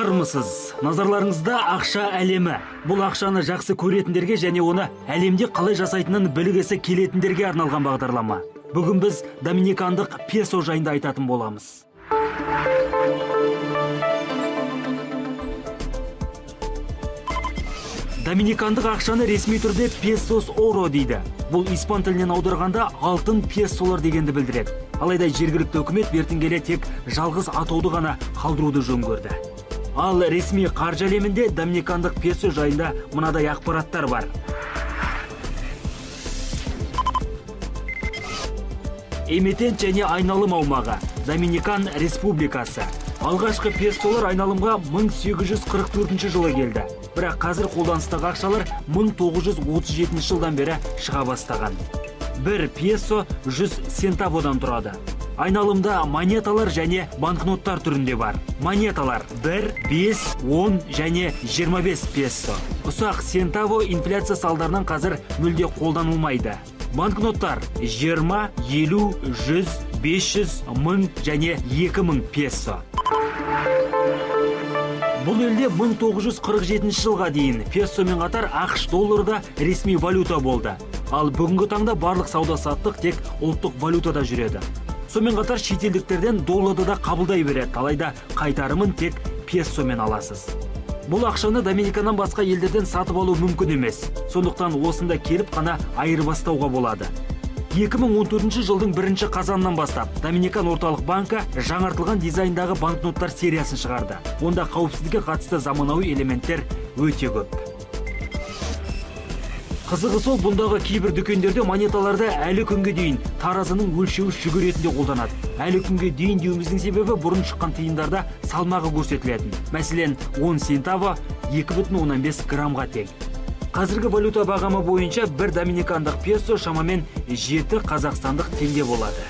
Армысыз? Назарларыңызда ақша әлемі. Бұл ақшаны жақсы көретіндерге және оны әлемде қалай жасайтынын білгісі келетіндерге арналған бағдарлама. Бүгін біз доминикандық песо жайында айтатын боламыз. Доминикандық ақшаны ресми түрде песос оро дейді. Бұл испан тілінен аударғанда алтын песолар дегенді білдіреді. Алайда жергілікті үкімет бертін келе тек жалғыз атауды ғана қалдыруды жөн көрді. Ал ресми қаржы әлемінде доминикандық песо жайында мынадай ақпараттар бар. Эмитент және айналым аумағы Доминикан Республикасы. Алғашқы песолар айналымға 1844 жылы келді. Бірақ қазір қолданыстағы ақшалар 1937 жылдан бері шыға бастаған. Бір песо 100 центаводан тұрады. Айналымда монеталар және банкноттар түрінде бар. Монеталар 1, 5, 10 және 25 песо. Ұсақ центаво инфляция салдарынан қазір мүлде қолданылмайды. Банкноттар 20, 50, 100, 500, 1000 және 2000 песо. Бұл елде 1947 жылға дейін песомен қатар ақш доллары да ресми валюта болды. Ал бүгінгі таңда барлық сауда-саттық тек ұлттық валютада жүреді. Сонымен қатар шетелдіктерден долларды да қабылдай береді, алайда қайтарымын тек песомен аласыз. Бұл ақшаны Доминиканнан басқа елдерден сатып алу мүмкін емес. Сондықтан осында келіп қана айырбастауға болады. 2014 жылдың 1 қазанынан бастап Доминикан орталық банкі жаңартылған дизайндағы банкноттар сериясын шығарды. Онда қауіпсіздікке қатысты заманауи элементтер өте көп. Қызығы сол, бұндағы кейбір дүкендерде монеталарды әлі күнге дейін таразының өлшеуіш жүгі ретінде қолданады. Әлі күнге дейін деуіміздің себебі бұрын шыққан тиындарда салмағы көрсетілетін. Мәселен, 10 центаво 2,15 граммға тең. Қазіргі валюта бағамы бойынша бір доминикандық песо шамамен 7 қазақстандық теңге болады.